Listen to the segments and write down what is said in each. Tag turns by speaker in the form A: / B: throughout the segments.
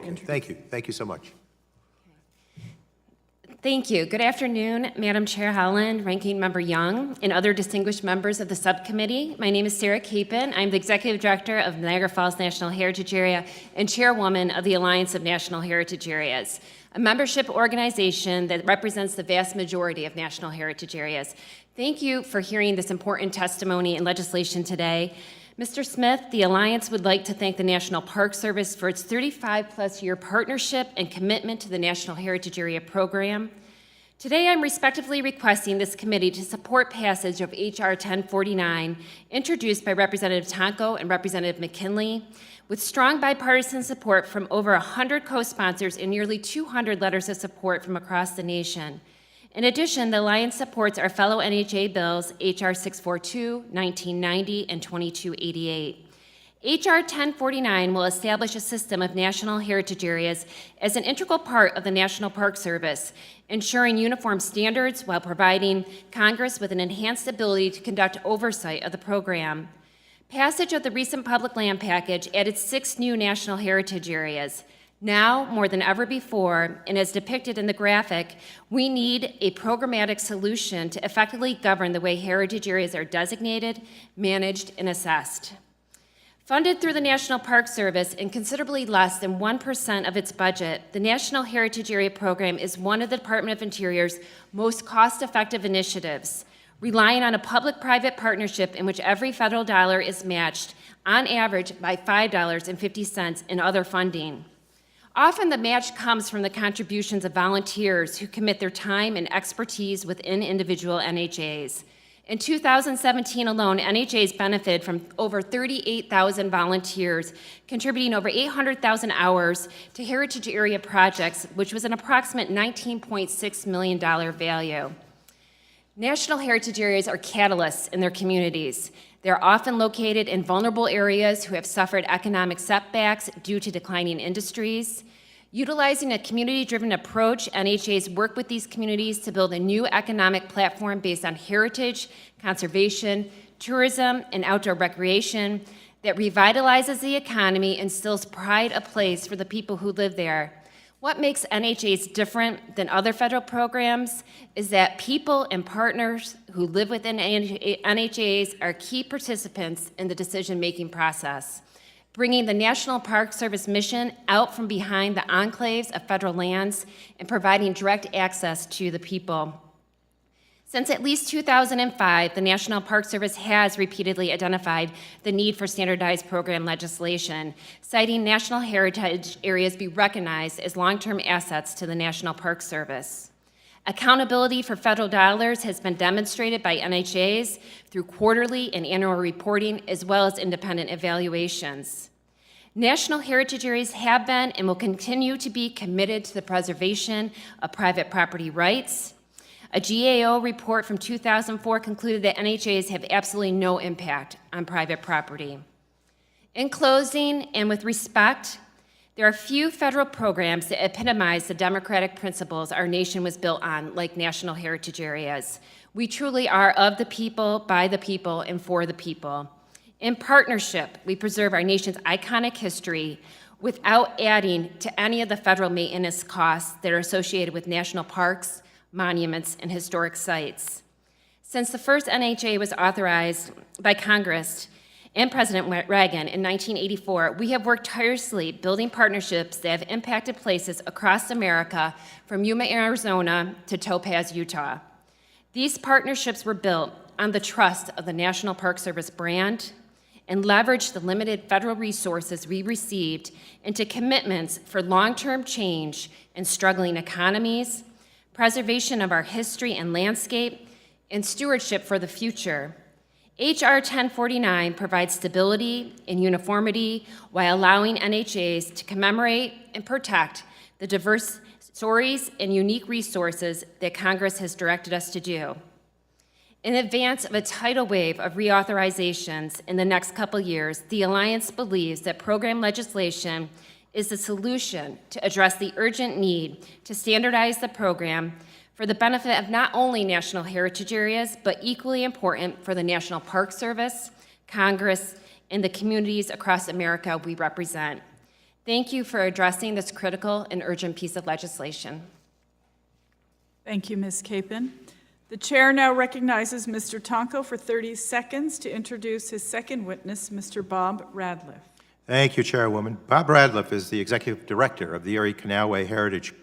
A: Thank you. Thank you so much.
B: Thank you. Good afternoon, Madam Chair Holland, Ranking Member Young, and other distinguished members of the subcommittee. My name is Sara Capen. I'm the Executive Director of the Niagara Falls National Heritage Area and Chairwoman of the Alliance of National Heritage Areas, a membership organization that represents the vast majority of national heritage areas. Thank you for hearing this important testimony and legislation today. Mr. Smith, the Alliance would like to thank the National Park Service for its 35-plus-year partnership and commitment to the National Heritage Area program. Today, I'm respectively requesting this committee to support passage of H.R. 1049, introduced by Representative Tonko and Representative McKinley, with strong bipartisan support from over 100 co-sponsors and nearly 200 letters of support from across the nation. In addition, the Alliance supports our fellow NHA bills, H.R. 642, 1990, and 2288. H.R. 1049 will establish a system of national heritage areas as an integral part of the National Park Service, ensuring uniform standards while providing Congress with an enhanced ability to conduct oversight of the program. Passage of the recent public land package added 6 new national heritage areas. Now, more than ever before, and as depicted in the graphic, we need a programmatic solution to effectively govern the way heritage areas are designated, managed, and assessed. Funded through the National Park Service in considerably less than 1% of its budget, the National Heritage Area Program is one of the Department of Interior's most cost-effective initiatives, relying on a public-private partnership in which every federal dollar is matched, on average, by $5.50 in other funding. Often the match comes from the contributions of volunteers who commit their time and expertise within individual NHAs. In 2017 alone, NHAs benefited from over 38,000 volunteers, contributing over 800,000 hours to heritage area projects, which was an approximate $19.6 million value. National heritage areas are catalysts in their communities. They're often located in vulnerable areas who have suffered economic setbacks due to declining industries. Utilizing a community-driven approach, NHAs work with these communities to build a new economic platform based on heritage, conservation, tourism, and outdoor recreation that revitalizes the economy and instills pride of place for the people who live there. What makes NHAs different than other federal programs is that people and partners who live within NHAs are key participants in the decision-making process, bringing the National Park Service mission out from behind the enclaves of federal lands and providing direct access to the people. Since at least 2005, the National Park Service has repeatedly identified the need for standardized program legislation, citing national heritage areas be recognized as long-term assets to the National Park Service. Accountability for federal dollars has been demonstrated by NHAs through quarterly and annual reporting, as well as independent evaluations. National heritage areas have been and will continue to be committed to the preservation of private property rights. A GAO report from 2004 concluded that NHAs have absolutely no impact on private property. In closing, and with respect, there are few federal programs that epitomize the democratic principles our nation was built on, like national heritage areas. We truly are of the people, by the people, and for the people. In partnership, we preserve our nation's iconic history without adding to any of the federal maintenance costs that are associated with national parks, monuments, and historic sites. Since the first NHA was authorized by Congress and President Reagan in 1984, we have worked tirelessly building partnerships that have impacted places across America, from Yuma, Arizona to Topaz, Utah. These partnerships were built on the trust of the National Park Service brand and leveraged the limited federal resources we received into commitments for long-term change in struggling economies, preservation of our history and landscape, and stewardship for the future. H.R. 1049 provides stability and uniformity while allowing NHAs to commemorate and protect the diverse stories and unique resources that Congress has directed us to do. In advance of a tidal wave of reauthorizations in the next couple years, the Alliance believes that program legislation is the solution to address the urgent need to standardize the program for the benefit of not only national heritage areas, but equally important for the National Park Service, Congress, and the communities across America we represent. Thank you for addressing this critical and urgent piece of legislation.
A: Thank you, Ms. Capen. The chair now recognizes Mr. Tonko for 30 seconds to introduce his second witness, Mr. Bob Ratliff.
C: Thank you, Chairwoman. Bob Ratliff is the Executive Director of the Erie Canalway Heritage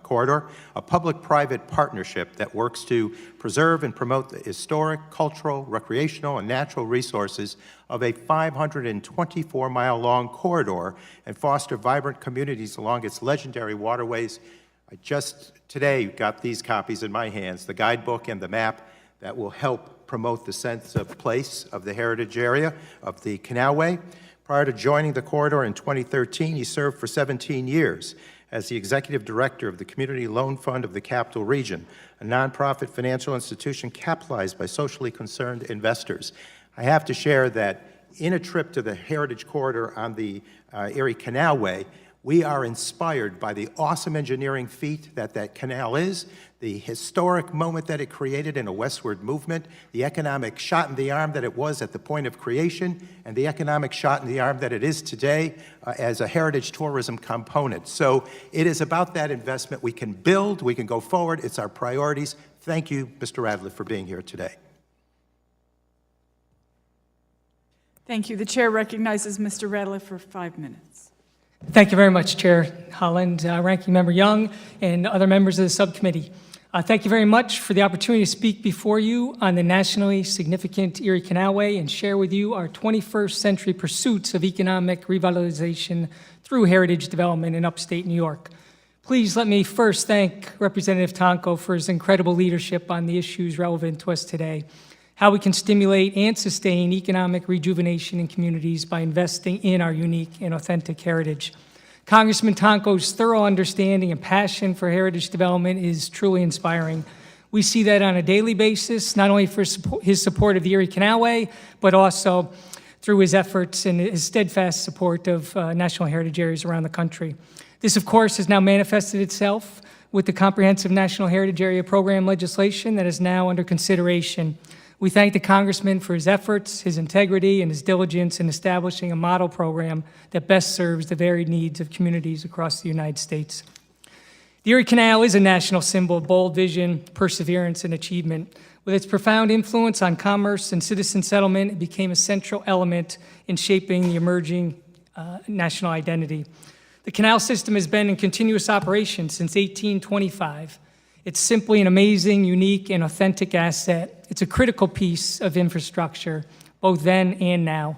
C: Corridor, a public-private partnership that works to preserve and promote the historic, cultural, recreational, and natural resources of a 524-mile-long corridor and foster vibrant communities along its legendary waterways. I just today got these copies in my hands, the guidebook and the map that will help promote the sense of place of the heritage area of the Canalway. Prior to joining the corridor in 2013, he served for 17 years as the Executive Director of the Community Loan Fund of the Capital Region, a nonprofit financial institution capitalized by socially concerned investors. I have to share that in a trip to the Heritage Corridor on the Erie Canalway, we are inspired by the awesome engineering feat that canal is, the historic moment that it created in a westward movement, the economic shot in the arm that it was at the point of creation, and the economic shot in the arm that it is today as a heritage tourism component. So it is about that investment. We can build, we can go forward. It's our priorities. Thank you, Mr. Ratliff, for being here today.
A: Thank you. The chair recognizes Mr. Ratliff for 5 minutes.
D: Thank you very much, Chair Holland, Ranking Member Young, and other members of the subcommittee. Thank you very much for the opportunity to speak before you on the nationally significant Erie Canalway and share with you our 21st century pursuits of economic revitalization through heritage development in upstate New York. Please let me first thank Representative Tonko for his incredible leadership on the issues relevant to us today. How we can stimulate and sustain economic rejuvenation in communities by investing in our unique and authentic heritage. Congressman Tonko's thorough understanding and passion for heritage development is truly inspiring. We see that on a daily basis, not only for his support of the Erie Canalway, but also through his efforts and his steadfast support of national heritage areas around the country. This, of course, has now manifested itself with the Comprehensive National Heritage Area Program legislation that is now under consideration. We thank the Congressman for his efforts, his integrity, and his diligence in establishing a model program that best serves the varied needs of communities across the United States. The Erie Canal is a national symbol of bold vision, perseverance, and achievement. With its profound influence on commerce and citizen settlement, it became a central element in shaping the emerging national identity. The canal system has been in continuous operation since 1825. It's simply an amazing, unique, and authentic asset. It's a critical piece of infrastructure, both then and now.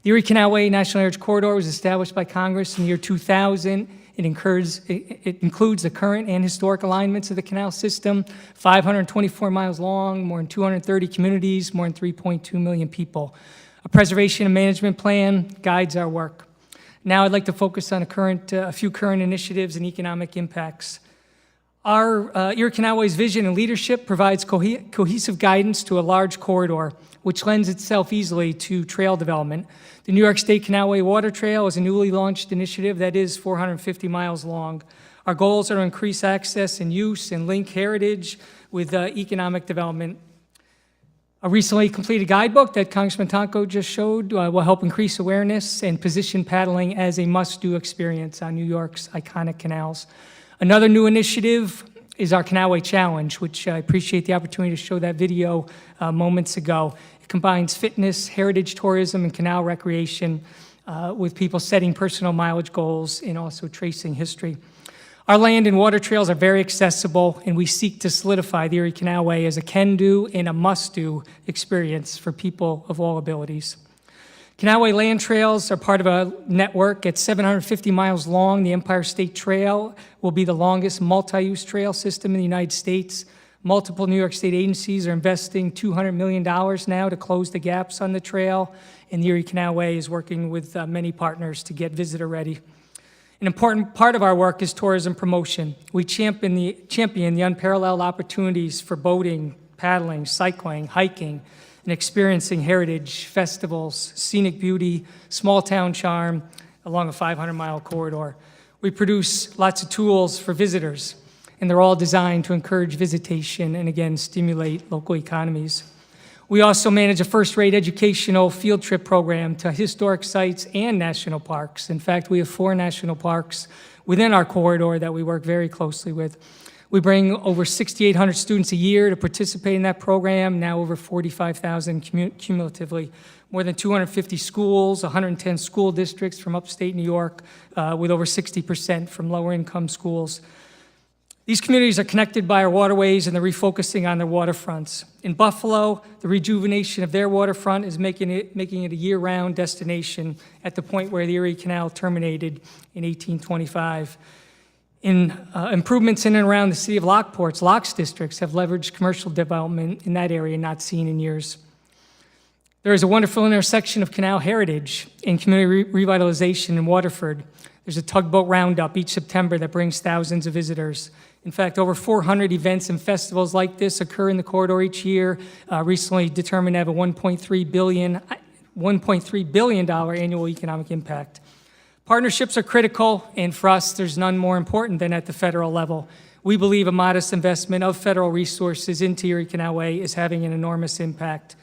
D: The Erie Canalway National Heritage Corridor was established by Congress in the year 2000. It includes the current and historic alignments of the canal system, 524 miles long, more than 230 communities, more than 3.2 million people. A preservation and management plan guides our work. Now I'd like to focus on a few current initiatives and economic impacts. Our Erie Canalway's vision and leadership provides cohesive guidance to a large corridor, which lends itself easily to trail development. The New York State Canalway Water Trail is a newly launched initiative that is 450 miles long. Our goals are to increase access and use and link heritage with economic development. A recently completed guidebook that Congressman Tonko just showed will help increase awareness and position paddling as a must-do experience on New York's iconic canals. Another new initiative is our Canalway Challenge, which I appreciate the opportunity to show that video moments ago. It combines fitness, heritage tourism, and canal recreation with people setting personal mileage goals and also tracing history. Our land and water trails are very accessible, and we seek to solidify the Erie Canalway as a can-do and a must-do experience for people of all abilities. Canalway land trails are part of a network at 750 miles long. The Empire State Trail will be the longest multi-use trail system in the United States. Multiple New York State agencies are investing $200 million now to close the gaps on the trail, and the Erie Canalway is working with many partners to get visitor ready. An important part of our work is tourism promotion. We champion the unparalleled opportunities for boating, paddling, cycling, hiking, and experiencing heritage, festivals, scenic beauty, small town charm along a 500-mile corridor. We produce lots of tools for visitors, and they're all designed to encourage visitation and, again, stimulate local economies. We also manage a first-rate educational field trip program to historic sites and national parks. In fact, we have 4 national parks within our corridor that we work very closely with. We bring over 6,800 students a year to participate in that program, now over 45,000 cumulatively. More than 250 schools, 110 school districts from upstate New York, with over 60% from lower-income schools. These communities are connected by our waterways and the refocusing on their waterfronts. In Buffalo, the rejuvenation of their waterfront is making it a year-round destination at the point where the Erie Canal terminated in 1825. Improvements in and around the city of Lockport's Locks districts have leveraged commercial development in that area not seen in years. There is a wonderful intersection of canal heritage and community revitalization in Waterford. There's a tugboat roundup each September that brings thousands of visitors. In fact, over 400 events and festivals like this occur in the corridor each year, recently determined to have a $1.3 billion annual economic impact. Partnerships are critical, and for us, there's none more important than at the federal level. We believe a modest investment of federal resources into Erie Canalway is having an enormous impact.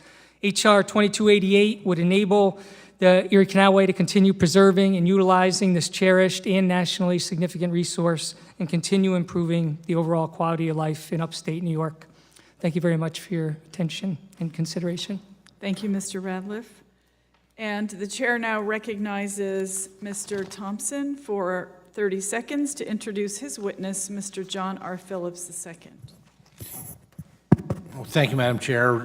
D: H.R. 2288 would enable the Erie Canalway to continue preserving and utilizing this cherished and nationally significant resource and continue improving the overall quality of life in upstate New York. Thank you very much for your attention and consideration.
A: Thank you, Mr. Ratliff. And the chair now recognizes Mr. Thompson for 30 seconds to introduce his witness, Mr. John R. Phillips II.
E: Well, thank you, Madam Chair.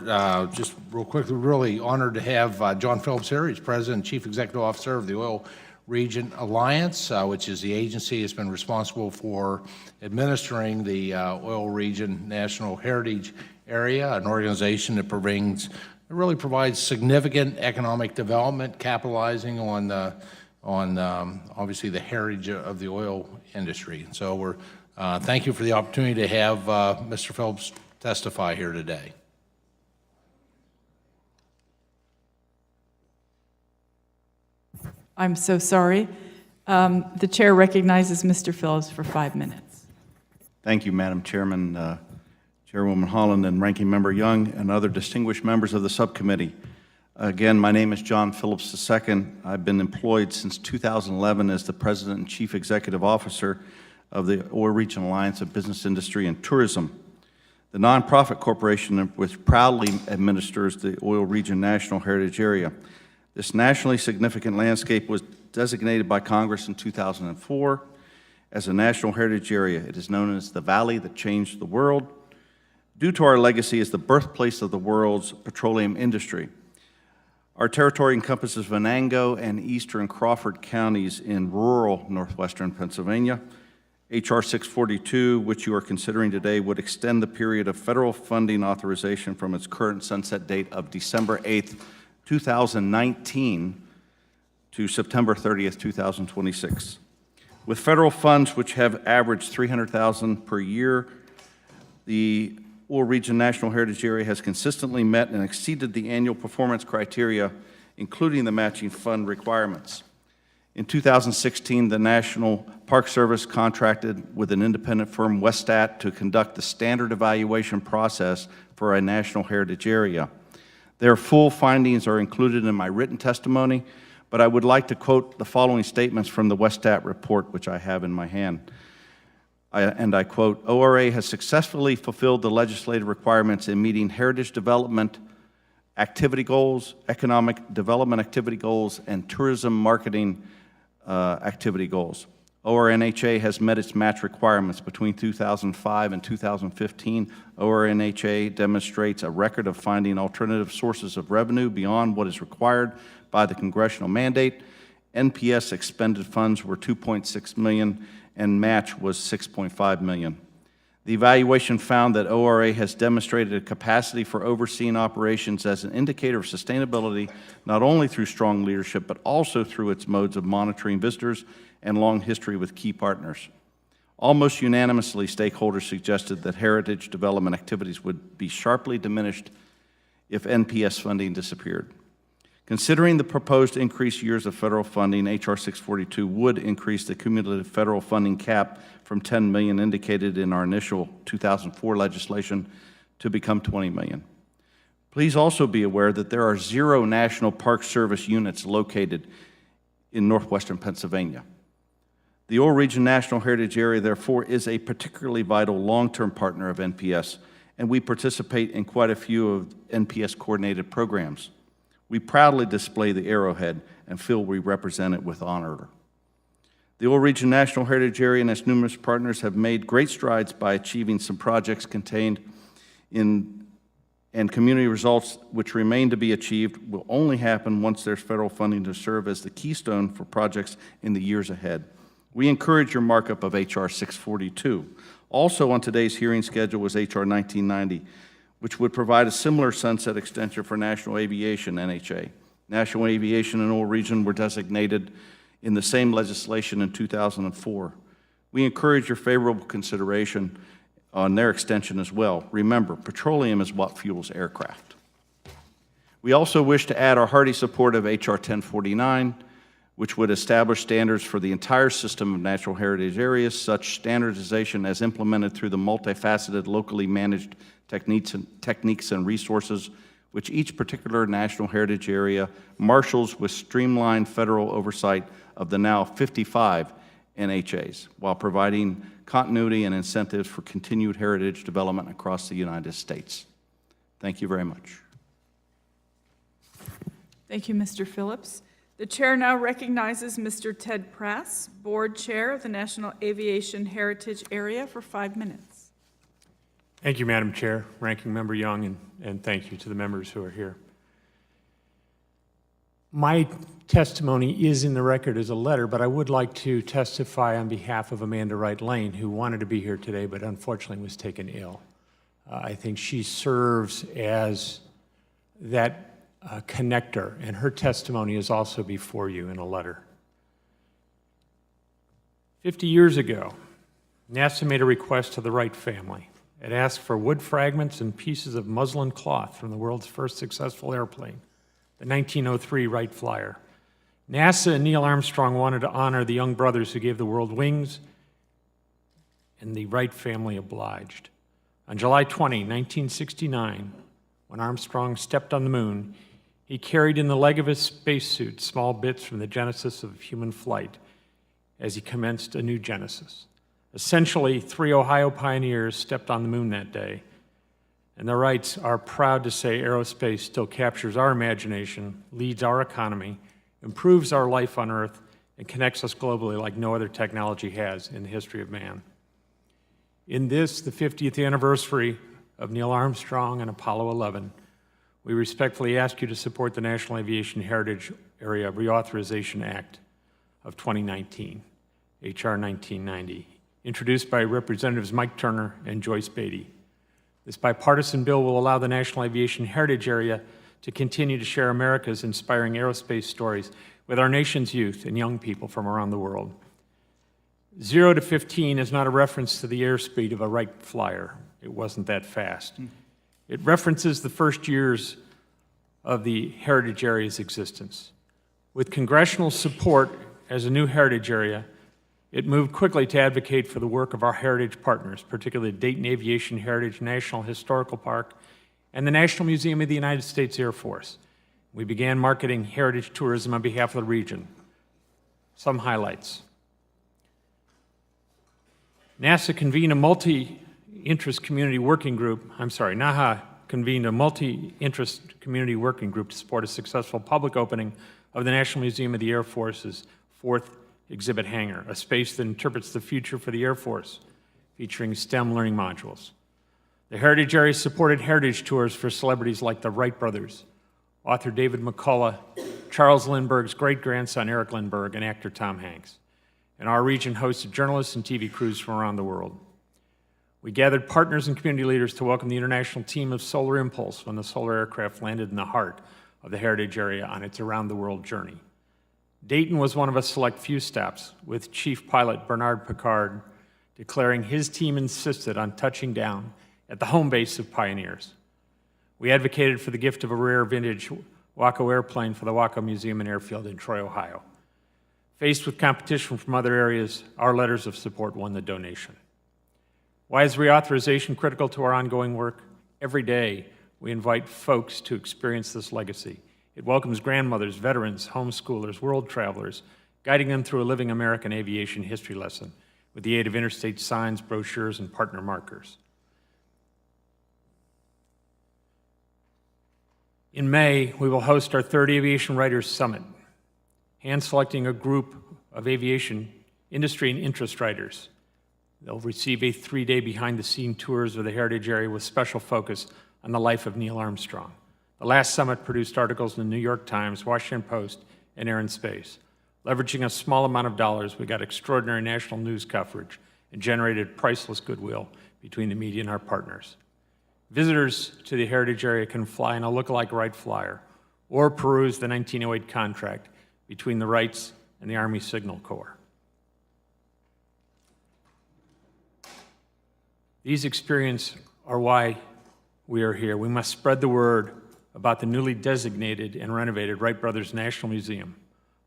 E: Just real quickly, really honored to have John Phillips here. He's President and Chief Executive Officer of the Oil Region Alliance, which is the agency that's been responsible for administering the Oil Region National Heritage Area, an organization that really provides significant economic development, capitalizing on obviously the heritage of the oil industry. So thank you for the opportunity to have Mr. Phillips testify here today.
A: I'm so sorry. The chair recognizes Mr. Phillips for 5 minutes.
F: Thank you, Madam Chairman, Chairwoman Holland, and Ranking Member Young, and other distinguished members of the subcommittee. Again, my name is John Phillips II. I've been employed since 2011 as the President and Chief Executive Officer of the Oil Region Alliance of Business, Industry, and Tourism, the nonprofit corporation which proudly administers the Oil Region National Heritage Area. This nationally significant landscape was designated by Congress in 2004 as a National Heritage Area. It is known as the Valley that changed the world, due to our legacy as the birthplace of the world's petroleum industry. Our territory encompasses Venango and eastern Crawford counties in rural northwestern Pennsylvania. H.R. 642, which you are considering today, would extend the period of federal funding authorization from its current sunset date of December 8th, 2019 to September 30th, 2026. With federal funds which have averaged $300,000 per year, the Oil Region National Heritage Area has consistently met and exceeded the annual performance criteria, including the matching fund requirements. In 2016, the National Park Service contracted with an independent firm, Westat, to conduct the standard evaluation process for a National Heritage Area. Their full findings are included in my written testimony, but I would like to quote the following statements from the Westat report, which I have in my hand. And I quote, "ORA has successfully fulfilled the legislative requirements in meeting heritage development activity goals, economic development activity goals, and tourism marketing activity goals. ORNHA has met its match requirements. Between 2005 and 2015, ORNHA demonstrates a record of finding alternative sources of revenue beyond what is required by the congressional mandate. NPS expended funds were $2.6 million, and match was $6.5 million. The evaluation found that ORA has demonstrated a capacity for overseeing operations as an indicator of sustainability, not only through strong leadership, but also through its modes of monitoring visitors and long history with key partners. Almost unanimously, stakeholders suggested that heritage development activities would be sharply diminished if NPS funding disappeared. Considering the proposed increased years of federal funding, H.R. 642 would increase the cumulative federal funding cap from $10 million indicated in our initial 2004 legislation to become $20 million. Please also be aware that there are 0 National Park Service units located in northwestern Pennsylvania. The Oil Region National Heritage Area, therefore, is a particularly vital long-term partner of NPS, and we participate in quite a few of NPS-coordinated programs. We proudly display the arrowhead and feel we represent it with honor. The Oil Region National Heritage Area and its numerous partners have made great strides by achieving some projects contained in and community results which remain to be achieved will only happen once there's federal funding to serve as the keystone for projects in the years ahead. We encourage your markup of H.R. 642. Also on today's hearing schedule was H.R. 1990, which would provide a similar sunset extension for National Aviation, NHA. National Aviation and Oil Region were designated in the same legislation in 2004. We encourage your favorable consideration on their extension as well. Remember, petroleum is what fuels aircraft. We also wish to add our hearty support of H.R. 1049, which would establish standards for the entire system of natural heritage areas, such standardization as implemented through the multifaceted, locally managed techniques and resources which each particular national heritage area marshals with streamlined federal oversight of the now 55 NHAs, while providing continuity and incentives for continued heritage development across the United States. Thank you very much.
A: Thank you, Mr. Phillips. The chair now recognizes Mr. Ted Prass, Board Chair of the National Aviation Heritage Area, for 5 minutes.
G: Thank you, Madam Chair, Ranking Member Young, and thank you to the members who are here. My testimony is in the record as a letter, but I would like to testify on behalf of Amanda Wright Lane, who wanted to be here today but unfortunately was taken ill. I think she serves as that connector, and her testimony is also before you in a letter. 50 years ago, NASA made a request to the Wright family. It asked for wood fragments and pieces of muslin cloth from the world's first successful airplane, the 1903 Wright Flyer. NASA and Neil Armstrong wanted to honor the young brothers who gave the world wings, and the Wright family obliged. On July 20, 1969, when Armstrong stepped on the moon, he carried in the leg of his spacesuit small bits from the genesis of human flight as he commenced a new genesis. Essentially, 3 Ohio pioneers stepped on the moon that day, and the Wrights are proud to say aerospace still captures our imagination, leads our economy, improves our life on Earth, and connects us globally like no other technology has in the history of man. In this, the 50th anniversary of Neil Armstrong and Apollo 11, we respectfully ask you to support the National Aviation Heritage Area Reauthorization Act of 2019, H.R. 1990, introduced by Representatives Mike Turner and Joyce Beatty. This bipartisan bill will allow the National Aviation Heritage Area to continue to share America's inspiring aerospace stories with our nation's youth and young people from around the world. 0 to 15 is not a reference to the airspeed of a Wright Flyer. It wasn't that fast. It references the first years of the heritage area's existence. With congressional support as a new heritage area, it moved quickly to advocate for the work of our heritage partners, particularly Dayton Aviation Heritage National Historical Park and the National Museum of the United States Air Force. We began marketing heritage tourism on behalf of the region. Some highlights. NASA convened a multi-interest community working group, NAHA convened a multi-interest community working group to support a successful public opening of the National Museum of the Air Force's 4th exhibit hangar, a space that interprets the future for the Air Force, featuring STEM learning modules. The Heritage Area supported heritage tours for celebrities like the Wright brothers, author David McCullough, Charles Lindbergh's great-grandson Eric Lindbergh, and actor Tom Hanks. And our region hosted journalists and TV crews from around the world. We gathered partners and community leaders to welcome the international team of Solar Impulse when the solar aircraft landed in the heart of the heritage area on its around-the-world journey. Dayton was one of a select few stops, with Chief Pilot Bernard Picard declaring his team insisted on touching down at the home base of pioneers. We advocated for the gift of a rare vintage Waco airplane for the Waco Museum and Airfield in Troy, Ohio. Faced with competition from other areas, our letters of support won the donation. Why is reauthorization critical to our ongoing work? Every day, we invite folks to experience this legacy. It welcomes grandmothers, veterans, homeschoolers, world travelers, guiding them through a living American aviation history lesson with the aid of interstate signs, brochures, and partner markers. In May, we will host our third Aviation Writers Summit, hand-selecting a group of aviation industry and interest writers. They'll receive a 3-day behind-the-scene tours of the heritage area with special focus on the life of Neil Armstrong. The last summit produced articles in the New York Times, Washington Post, and Air and Space. Leveraging a small amount of dollars, we got extraordinary national news coverage and generated priceless goodwill between the media and our partners. Visitors to the heritage area can fly in a look-alike Wright Flyer or peruse the 1908 contract between the Wrights and the Army Signal Corps. These experiences are why we are here. We must spread the word about the newly designated and renovated Wright Brothers National Museum,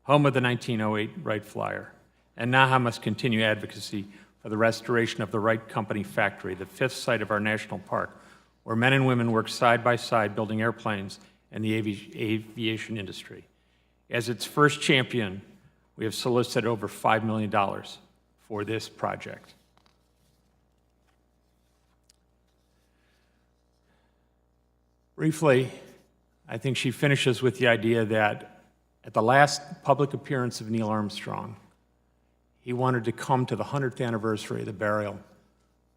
G: home of the 1908 Wright Flyer. And NFNHA must continue advocacy for the restoration of the Wright Company factory, the 5th site of our national park, where men and women work side by side building airplanes and the aviation industry. As its first champion, we have solicited over $5 million for this project. Briefly, I think she finishes with the idea that at the last public appearance of Neil Armstrong, he wanted to come to the 100th anniversary of the burial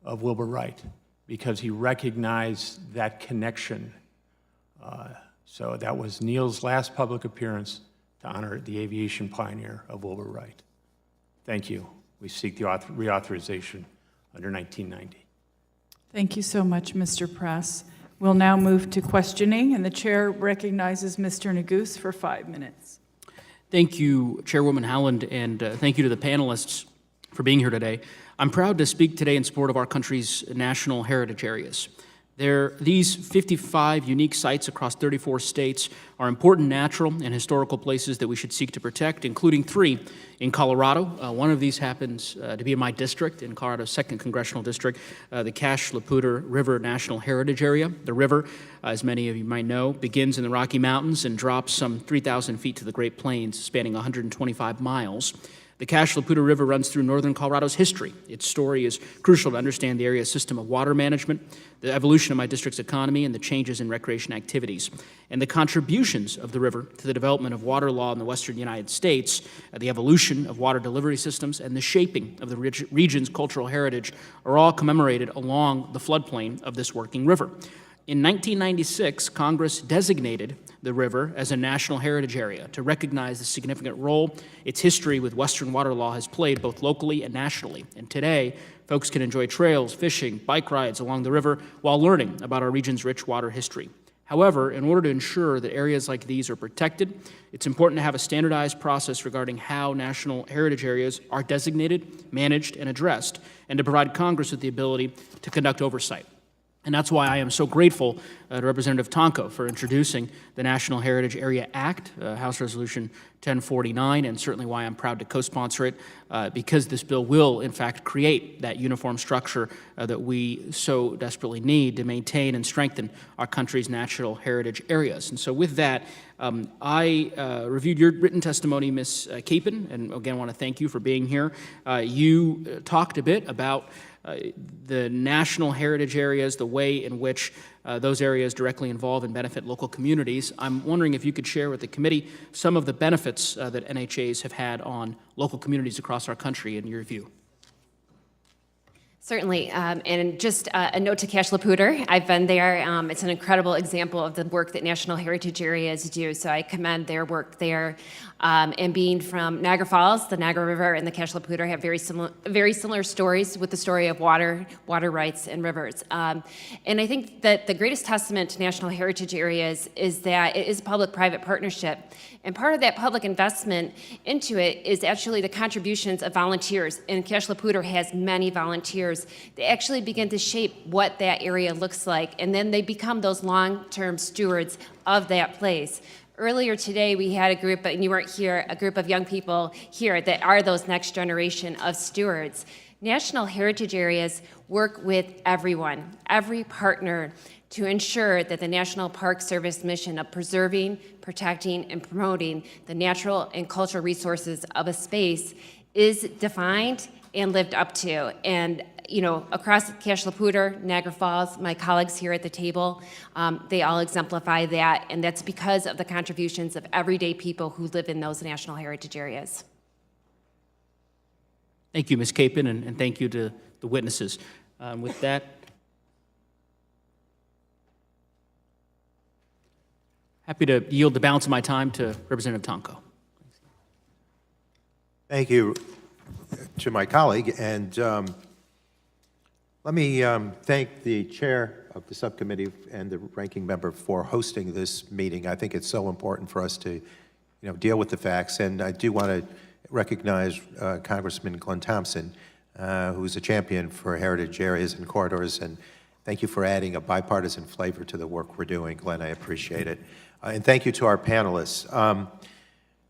G: of Wilbur Wright because he recognized that connection. So that was Neil's last public appearance to honor the aviation pioneer of Wilbur Wright. Thank you. We seek the reauthorization under 1990.
A: Thank you so much, Mr. Press. We'll now move to questioning, and the chair recognizes Mr. Neguse for 5 minutes.
H: Thank you, Chairwoman Howland, and thank you to the panelists for being here today. I'm proud to speak today in support of our country's national heritage areas. These 55 unique sites across 34 states are important natural and historical places that we should seek to protect, including 3 in Colorado. One of these happens to be in my district, in Colorado's 2nd Congressional District, the Cache-la-Poudre River National Heritage Area. The river, as many of you might know, begins in the Rocky Mountains and drops some 3,000 feet to the Great Plains, spanning 125 miles. The Cache-la-Poudre River runs through northern Colorado's history. Its story is crucial to understand the area's system of water management, the evolution of my district's economy, and the changes in recreation activities, and the contributions of the river to the development of water law in the western United States, the evolution of water delivery systems, and the shaping of the region's cultural heritage are all commemorated along the floodplain of this working river. In 1996, Congress designated the river as a national heritage area to recognize the significant role its history with Western water law has played both locally and nationally. And today, folks can enjoy trails, fishing, bike rides along the river while learning about our region's rich water history. However, in order to ensure that areas like these are protected, it's important to have a standardized process regarding how national heritage areas are designated, managed, and addressed, and to provide Congress with the ability to conduct oversight. And that's why I am so grateful to Representative Tonko for introducing the National Heritage Area Act, House Resolution 1049, and certainly why I'm proud to co-sponsor it, because this bill will, in fact, create that uniform structure that we so desperately need to maintain and strengthen our country's natural heritage areas. And so with that, I reviewed your written testimony, Ms. Capen, and again, I want to thank you for being here. You talked a bit about the national heritage areas, the way in which those areas directly involve and benefit local communities. I'm wondering if you could share with the committee some of the benefits that NHAs have had on local communities across our country in your view.
B: Certainly, and just a note to Cache-la-Poudre. I've been there. It's an incredible example of the work that National Heritage Areas do, so I commend their work there. And being from Niagara Falls, the Niagara River and the Cache-la-Poudre have very similar stories with the story of water rights, and rivers. And I think that the greatest testament to National Heritage Areas is that it is a public-private partnership. And part of that public investment into it is actually the contributions of volunteers. And Cache-la-Poudre has many volunteers. They actually begin to shape what that area looks like, and then they become those long-term stewards of that place. Earlier today, we had a group, and you weren't here, a group of young people here that are those next generation of stewards. National Heritage Areas work with everyone, every partner, to ensure that the National Park Service mission of preserving, protecting, and promoting the natural and cultural resources of a space is defined and lived up to. And, you know, across Cache La Poudre, Niagara Falls, my colleagues here at the table, they all exemplify that, and that's because of the contributions of everyday people who live in those national heritage areas.
H: Thank you, Ms. Capen, and thank you to the witnesses. With that, happy to yield the balance of my time to Representative Tonko.
C: Thank you to my colleague, and let me thank the chair of the subcommittee and the ranking member for hosting this meeting. I think it's so important for us to, deal with the facts, and I do want to recognize Congressman Glenn Thompson, who's a champion for heritage areas and corridors, and thank you for adding a bipartisan flavor to the work we're doing, Glenn. I appreciate it. And thank you to our panelists.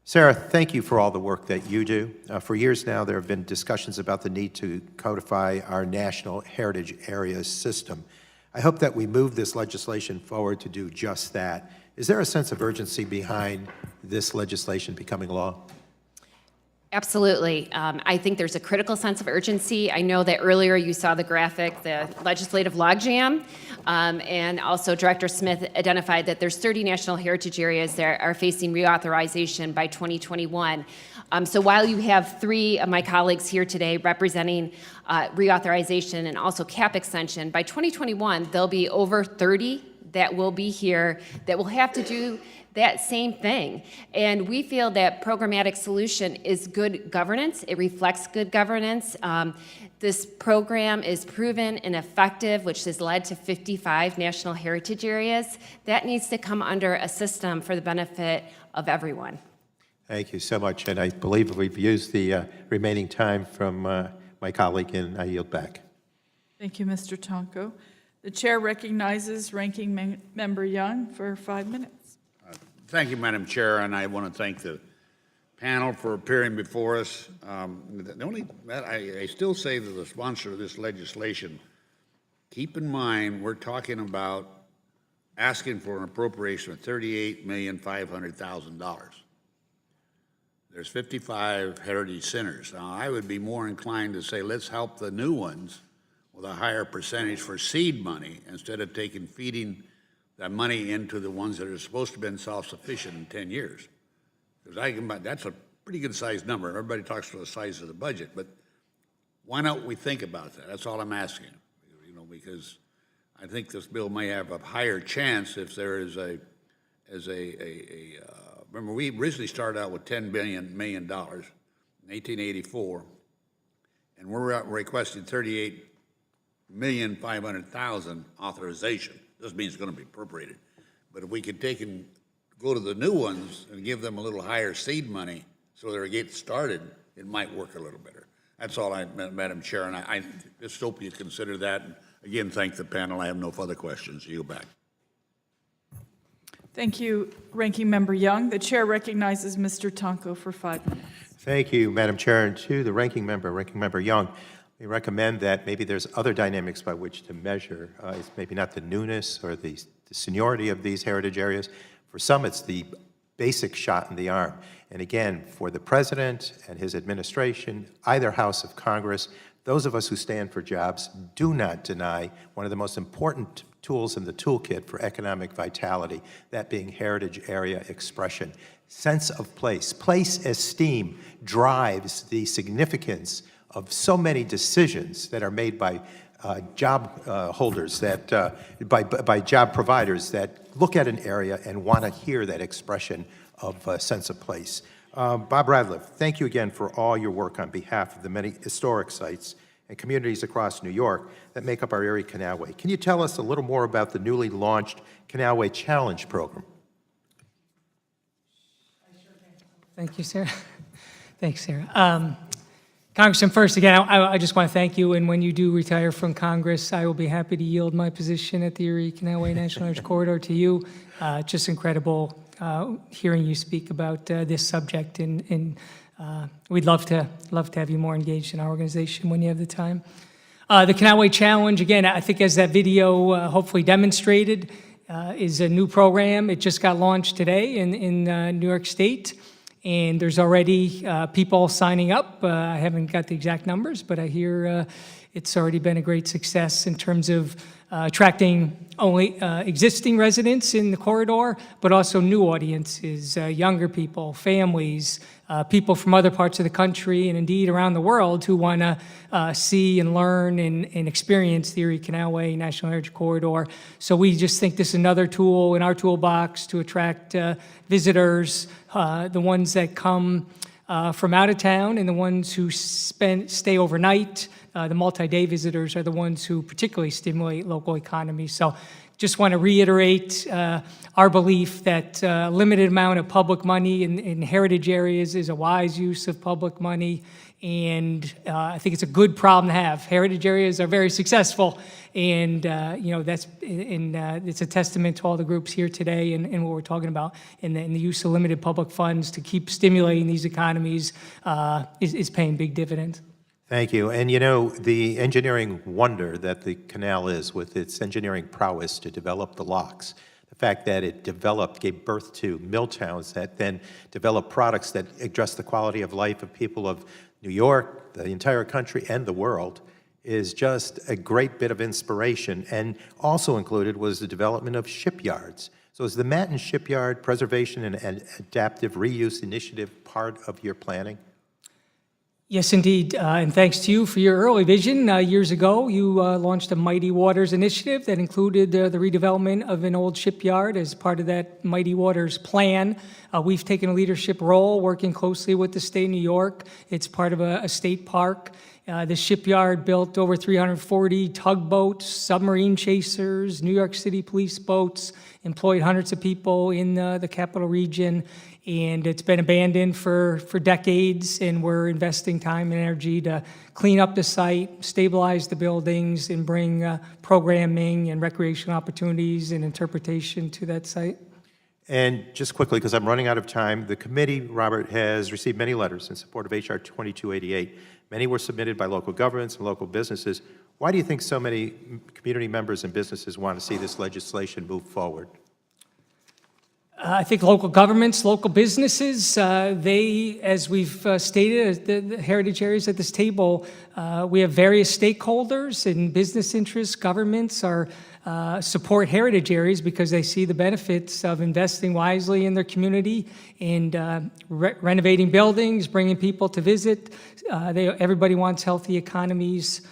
C: Sarah, thank you for all the work that you do. For years now, there have been discussions about the need to codify our national heritage areas system. I hope that we move this legislation forward to do just that. Is there a sense of urgency behind this legislation becoming law?
B: Absolutely. I think there's a critical sense of urgency. I know that earlier you saw the graphic, the legislative logjam, and also Director Smith identified that there's 30 national heritage areas that are facing reauthorization by 2021. So while you have three of my colleagues here today representing reauthorization and also cap extension, by 2021 there'll be over 30 that will be here that will have to do that same thing. And we feel that programmatic solution is good governance. It reflects good governance. This program is proven and effective, which has led to 55 national heritage areas. That needs to come under a system for the benefit of everyone.
C: Thank you so much, and I believe we've used the remaining time from my colleague, and I yield back.
A: Thank you, Mr. Tonko. The chair recognizes Ranking Member Young for 5 minutes.
I: Thank you, Madam Chair, and I want to thank the panel for appearing before us. I still say to the sponsor of this legislation, keep in mind we're talking about asking for an appropriation of $38,500,000. There's 55 heritage centers. Now, I would be more inclined to say let's help the new ones with a higher percentage for seed money instead of feeding that money into the ones that are supposed to have been self-sufficient in 10 years. Because that's a pretty good sized number. Everybody talks about the size of the budget, but why don't we think about that? That's all I'm asking, because I think this bill may have a higher chance if there is remember we originally started out with $10 million in 1884, and we're requesting $38,500,000 authorization. Doesn't mean it's going to be appropriated. But if we could take and go to the new ones and give them a little higher seed money so they're getting started, it might work a little better. That's all, Madam Chair, and I just hope you consider that. And again, thank the panel. I have no further questions. You go back.
A: Thank you, Ranking Member Young. The chair recognizes Mr. Tonko for 5 minutes.
C: Thank you, Madam Chair, and to the Ranking Member Young. We recommend that maybe there's other dynamics by which to measure. It's maybe not the newness or the seniority of these heritage areas. For some, it's the basic shot in the arm. And again, for the president and his administration, either House of Congress, those of us who stand for jobs do not deny one of the most important tools in the toolkit for economic vitality, that being heritage area expression. Sense of place. Place esteem drives the significance of so many decisions that are made by job holders, by job providers that look at an area and want to hear that expression of sense of place. Bob Ratliff, thank you again for all your work on behalf of the many historic sites and communities across New York that make up our Erie Canalway. Can you tell us a little more about the newly launched Canalway Challenge program?
D: Thank you, Sarah. Thanks, Sarah. Congressman, first, again, I just want to thank you, and when you do retire from Congress, I will be happy to yield my position at the Erie Canalway National Heritage Corridor to you. Just incredible hearing you speak about this subject, and we'd love to have you more engaged in our organization when you have the time. The Canalway Challenge, again, I think as that video hopefully demonstrated, is a new program. It just got launched today in New York State, and there's already people signing up. I haven't got the exact numbers, but I hear it's already been a great success in terms of attracting only existing residents in the corridor, but also new audiences, younger people, families, people from other parts of the country, and indeed around the world who want to see and learn and experience the Erie Canalway National Heritage Corridor. So we just think this is another tool in our toolbox to attract visitors, the ones that come from out of town and the ones who stay overnight. The multi-day visitors are the ones who particularly stimulate local economies. So just want to reiterate our belief that a limited amount of public money in heritage areas is a wise use of public money, and I think it's a good problem to have. Heritage areas are very successful, and it's a testament to all the groups here today and what we're talking about. And the use of limited public funds to keep stimulating these economies is paying big dividends.
C: Thank you. And the engineering wonder that the canal is, with its engineering prowess to develop the locks, the fact that it gave birth to mill towns that then developed products that address the quality of life of people of New York, the entire country, and the world, is just a great bit of inspiration. And also included was the development of shipyards. So is the Manton Shipyard Preservation and Adaptive Reuse Initiative part of your planning?
D: Yes, indeed, and thanks to you for your early vision. Years ago, you launched a Mighty Waters initiative that included the redevelopment of an old shipyard as part of that Mighty Waters plan. We've taken a leadership role working closely with the state of New York. It's part of a state park. The shipyard built over 340 tugboats, submarine chasers, New York City police boats, employed hundreds of people in the capital region, and it's been abandoned for decades, and we're investing time and energy to clean up the site, stabilize the buildings, and bring programming and recreational opportunities and interpretation to that site.
C: And just quickly, because I'm running out of time, the committee, Robert, has received many letters in support of H.R. 2288. Many were submitted by local governments and local businesses. Why do you think so many community members and businesses want to see this legislation move forward?
D: I think local governments, local businesses, they, as we've stated, the heritage areas at this table, we have various stakeholders and business interests. Governments support heritage areas because they see the benefits of investing wisely in their community and renovating buildings, bringing people to visit. Everybody wants healthy economies.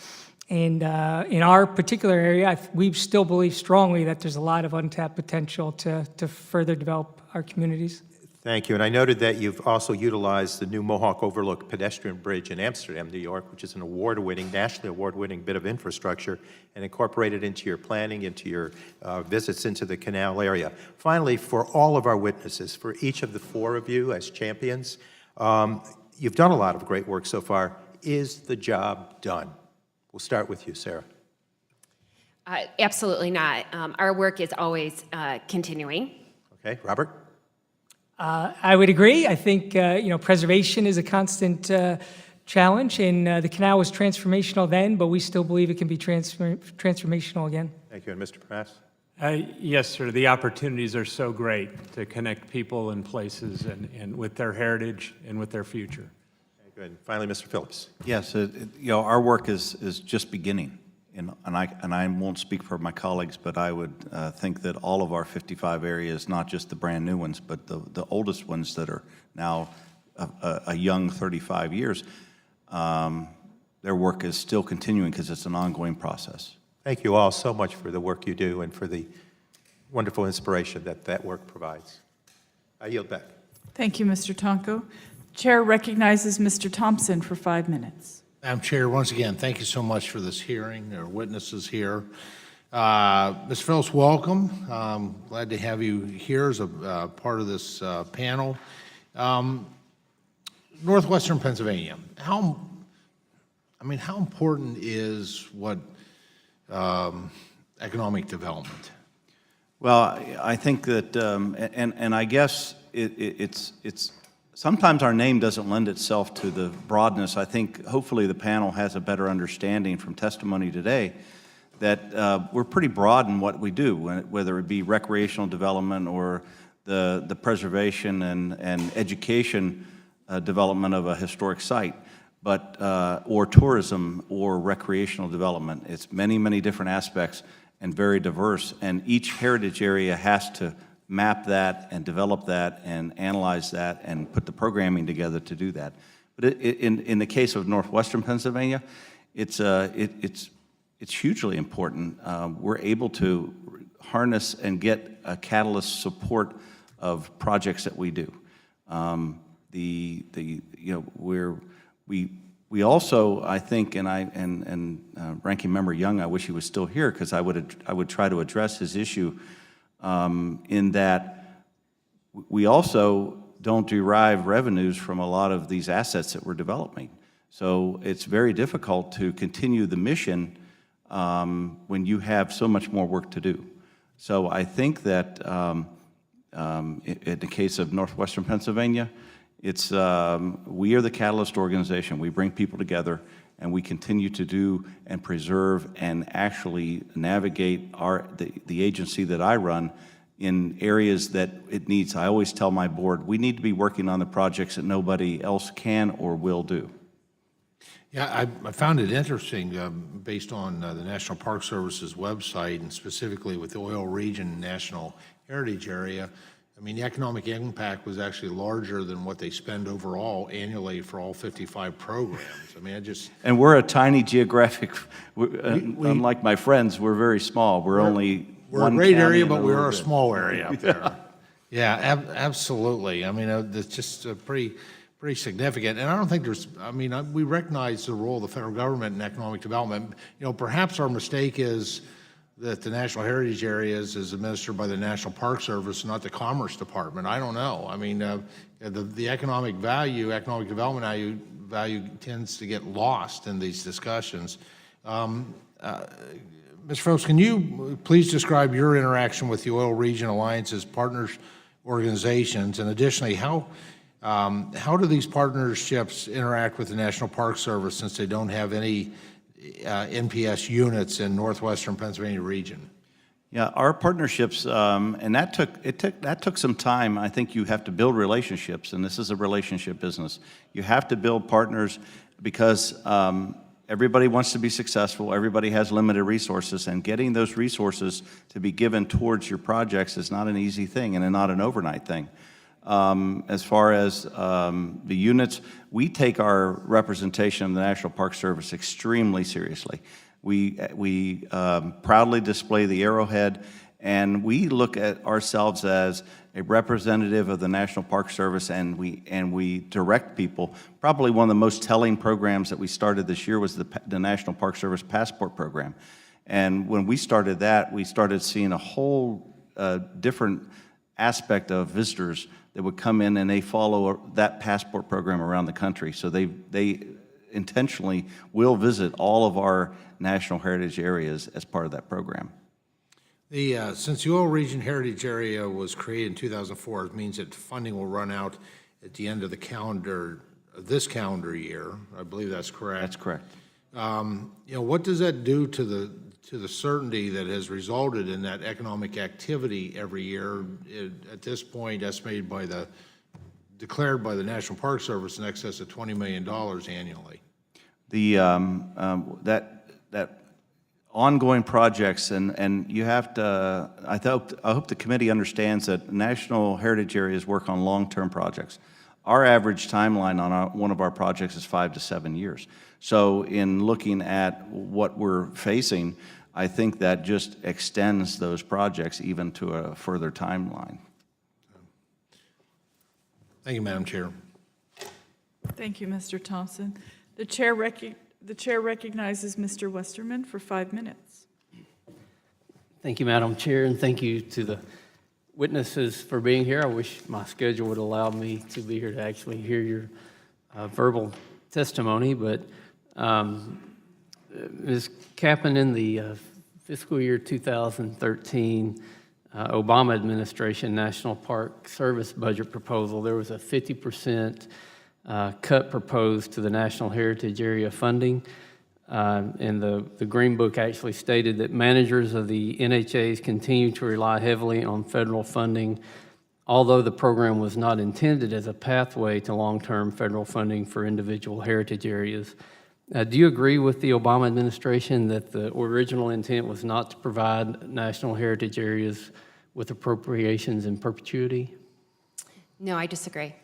D: And in our particular area, we still believe strongly that there's a lot of untapped potential to further develop our communities.
C: Thank you. And I noted that you've also utilized the new Mohawk Overlook pedestrian bridge in Amsterdam, New York, which is an nationally award-winning bit of infrastructure, and incorporated into your planning, into your visits into the canal area. Finally, for all of our witnesses, for each of the four of you as champions, you've done a lot of great work so far. Is the job done? We'll start with you, Sara.
B: Absolutely not. Our work is always continuing.
C: Okay, Robert?
D: I would agree. I think preservation is a constant challenge, and the canal was transformational then, but we still believe it can be transformational again.
C: Thank you. And Mr. Pernas?
G: Yes, sir. The opportunities are so great to connect people and places and with their heritage and with their future.
C: Good. And finally, Mr. Phillips.
F: Yes, our work is just beginning, and I won't speak for my colleagues, but I would think that all of our 55 areas, not just the brand new ones, but the oldest ones that are now a young 35 years, their work is still continuing because it's an ongoing process.
C: Thank you all so much for the work you do and for the wonderful inspiration that work provides. I yield back.
A: Thank you, Mr. Tonko. Chair recognizes Mr. Thompson for 5 minutes.
E: Madam Chair, once again, thank you so much for this hearing. There are witnesses here. Ms. Phillips, welcome. Glad to have you here as a part of this panel. Northwestern Pennsylvania, how important is what economic development?
F: Well, I think that, and I guess it's sometimes our name doesn't lend itself to the broadness. I think hopefully the panel has a better understanding from testimony today that we're pretty broad in what we do, whether it be recreational development or the preservation and education development of a historic site, but or tourism or recreational development. It's many, many different aspects and very diverse, and each heritage area has to map that and develop that and analyze that and put the programming together to do that. But in the case of northwestern Pennsylvania, it's hugely important. We're able to harness and get a catalyst support of projects that we do. We also, I think, and Ranking Member Young, I wish he was still here because I would try to address his issue in that we also don't derive revenues from a lot of these assets that we're developing. So it's very difficult to continue the mission when you have so much more work to do. So I think that in the case of northwestern Pennsylvania, it's we are the catalyst organization. We bring people together, and we continue to do and preserve and actually navigate the agency that I run in areas that it needs. I always tell my board, we need to be working on the projects that nobody else can or will do.
E: Yeah, I found it interesting, based on the National Park Service's website, and specifically with the Oil Region National Heritage Area. I mean, the economic impact was actually larger than what they spend overall annually for all 55 programs. I mean,
F: And we're a tiny geographic, unlike my friends, we're very small. We're only
E: We're a
F: one
E: great
F: county
E: area,
F: and
E: but we're
F: little
E: a
F: bit.
E: small area up there. Yeah, absolutely. I mean, it's just pretty significant. And I don't think we recognize the role of the federal government in economic development. You know, perhaps our mistake is that the National Heritage Areas is administered by the National Park Service, not the Commerce Department. I don't know. I mean, the economic development value tends to get lost in these discussions. Ms. Phelps, can you please describe your interaction with the Oil Region Alliance's partners organizations, and additionally, how do these partnerships interact with the National Park Service since they don't have any NPS units in northwestern Pennsylvania region?
F: Yeah, our partnerships, and that took some time. I think you have to build relationships, and this is a relationship business. You have to build partners because everybody wants to be successful. Everybody has limited resources, and getting those resources to be given towards your projects is not an easy thing and not an overnight thing. As far as the units, we take our representation of the National Park Service extremely seriously. We proudly display the arrowhead, and we look at ourselves as a representative of the National Park Service, and we direct people. Probably one of the most telling programs that we started this year was the National Park Service Passport Program. And when we started that, we started seeing a whole different aspect of visitors that would come in and they follow that passport program around the country. So they intentionally will visit all of our national heritage areas as part of that program.
E: Since the Oil Region Heritage Area was created in 2004, it means that funding will run out at the end of this calendar year. I believe that's correct.
F: That's correct.
E: What does that do to the certainty that has resulted in that economic activity every year? At this point, declared by the National Park Service in excess of $20 million annually.
F: That ongoing projects, and you have to, I hope the committee understands that national heritage areas work on long-term projects. Our average timeline on one of our projects is 5 to 7 years. So in looking at what we're facing, I think that just extends those projects even to a further timeline.
E: Thank you, Madam Chair.
A: Thank you, Mr. Thompson. The chair recognizes Mr. Westerman for 5 minutes.
J: Thank you, Madam Chair, and thank you to the witnesses for being here. I wish my schedule would allow me to be here to actually hear your verbal testimony, but Ms. Capen, in the fiscal year 2013, Obama administration National Park Service budget proposal, there was a 50% cut proposed to the National Heritage Area funding. And the Green Book actually stated that managers of the NHAs continue to rely heavily on federal funding, although the program was not intended as a pathway to long-term federal funding for individual heritage areas. Do you agree with the Obama administration that the original intent was not to provide national heritage areas with appropriations in perpetuity?
B: No, I disagree.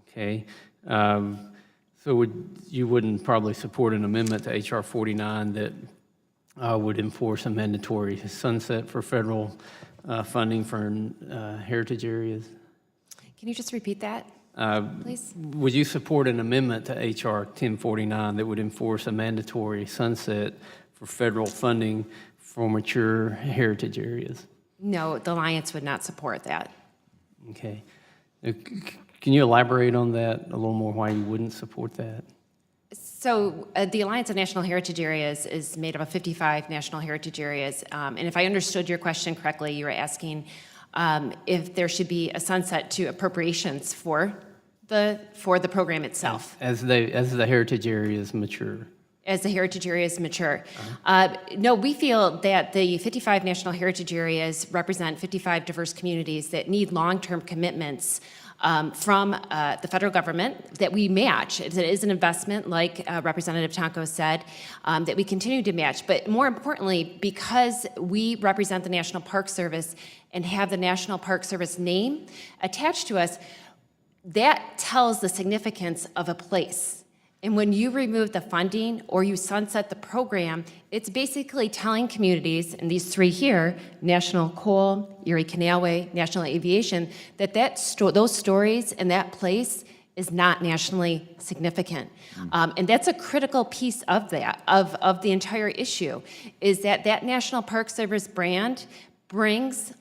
J: Okay. So you wouldn't probably support an amendment to H.R. 49 that would enforce a mandatory sunset for federal funding for heritage areas?
B: Can you just repeat that, please?
J: Would you support an amendment to H.R. 1049 that would enforce a mandatory sunset for federal funding for mature heritage areas?
B: No, the Alliance would not support that.
J: Okay. Can you elaborate on that a little more, why you wouldn't support that?
B: So the Alliance of National Heritage Areas is made up of 55 national heritage areas. And if I understood your question correctly, you were asking if there should be a sunset to appropriations for the program itself.
J: As the heritage areas mature.
B: As the heritage areas mature. No, we feel that the 55 national heritage areas represent 55 diverse communities that need long-term commitments from the federal government that we match. It is an investment, like Representative Tonko said, that we continue to match. But more importantly, because we represent the National Park Service and have the National Park Service name attached to us, that tells the significance of a place. And when you remove the funding or you sunset the program, it's basically telling communities, and these three here, National Coal, Erie Canalway, National Aviation, that those stories and that place is not nationally significant. And that's a critical piece of that, of the entire issue, is that National Park Service brand brings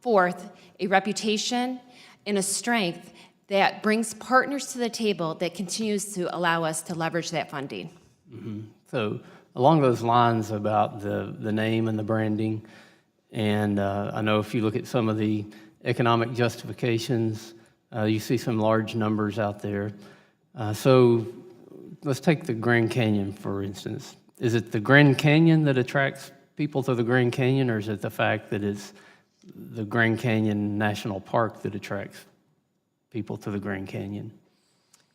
B: forth a reputation and a strength that brings partners to the table that continues to allow us to leverage that funding.
J: Mm-hmm. So along those lines about the name and the branding, and I know if you look at some of the economic justifications, you see some large numbers out there. So let's take the Grand Canyon, for instance. Is it the Grand Canyon that attracts people to the Grand Canyon, or is it the fact that it's the Grand Canyon National Park that attracts people to the Grand Canyon?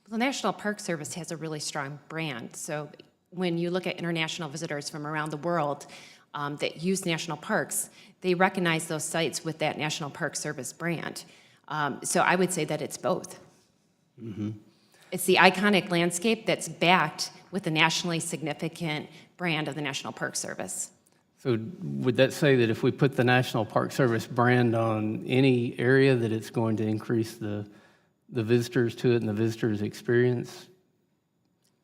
B: The National Park Service has a really strong brand. So when you look at international visitors from around the world that use national parks, they recognize those sites with that National Park Service brand. So I would say that it's both. Mm-hmm. It's the iconic landscape that's backed with the nationally significant brand of the National Park Service.
J: So would that say that if we put the National Park Service brand on any area, that it's going to increase the visitors to it and the visitors' experience?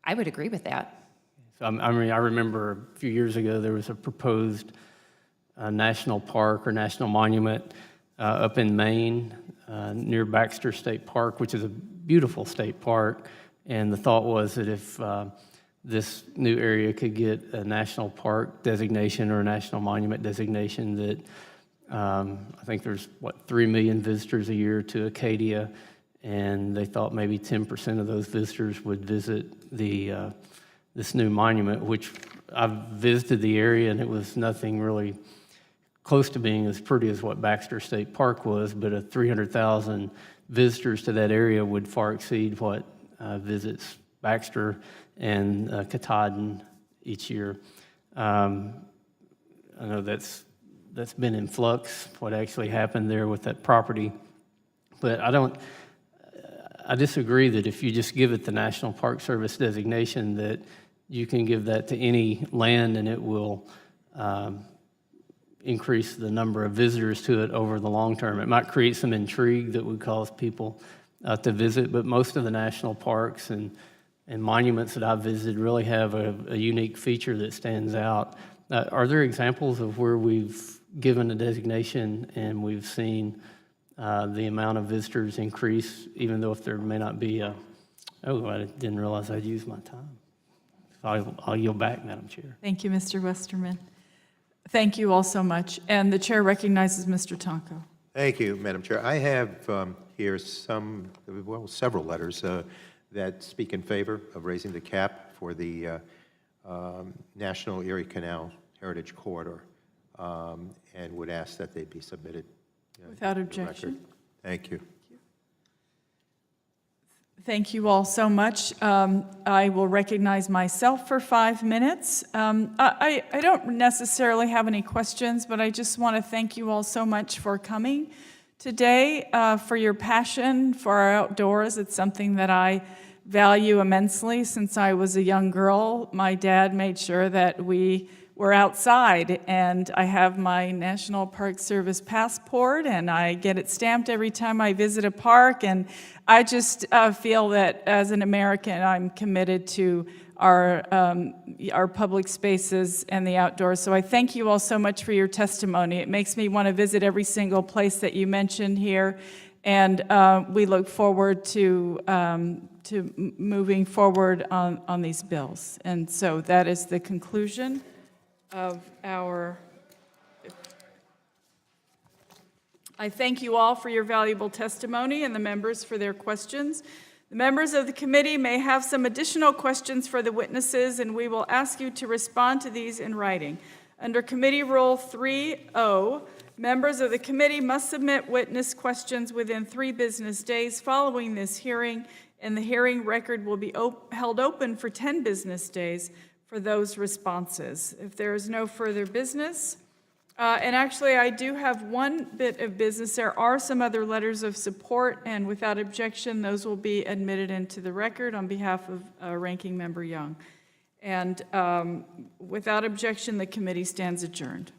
B: I would agree with that.
J: So I remember a few years ago there was a proposed national park or national monument up in Maine near Baxter State Park, which is a beautiful state park. And the thought was that if this new area could get a national park designation or a national monument designation, that I think there's, 3 million visitors a year to Acadia, and they thought maybe 10% of those visitors would visit this new monument, which I've visited the area, and it was nothing really close to being as pretty as what Baxter State Park was, but 300,000 visitors to that area would far exceed what visits Baxter and Katahdin each year. I know that's been in flux, what actually happened there with that property, but I disagree that if you just give it the National Park Service designation, that you can give that to any land and it will increase the number of visitors to it over the long term. It might create some intrigue that would cause people to visit, but most of the national parks and monuments that I've visited really have a unique feature that stands out. Are there examples of where we've given a designation and we've seen the amount of visitors increase, even though if there may not be I didn't realize I'd used my time. So I'll yield back, Madam Chair.
A: Thank you, Mr. Westerman. Thank you all so much. And the chair recognizes Mr. Tonko.
C: Thank you, Madam Chair. I have here several letters that speak in favor of raising the cap for the National Erie Canal Heritage Corridor, and would ask that they be submitted.
A: Without
C: to the
A: objection.
C: record. Thank you.
A: Thank you all so much. I will recognize myself for 5 minutes. I don't necessarily have any questions, but I just want to thank you all so much for coming today, for your passion for our outdoors. It's something that I value immensely. Since I was a young girl, my dad made sure that we were outside, and I have my National Park Service passport, and I get it stamped every time I visit a park, and I just feel that as an American, I'm committed to our public spaces and the outdoors. So I thank you all so much for your testimony. It makes me want to visit every single place that you mentioned here, and we look forward to moving forward on these bills. And so that is the conclusion of our. I thank you all for your valuable testimony and the members for their questions. The members of the committee may have some additional questions for the witnesses, and we will ask you to respond to these in writing. Under Committee Rule 3.0, members of the committee must submit witness questions within 3 business days following this hearing, and the hearing record will be held open for 10 business days for those responses. If there is no further business, and actually I do have one bit of business. There are some other letters of support, and without objection, those will be admitted into the record on behalf of Ranking Member Young. And without objection, the committee stands adjourned.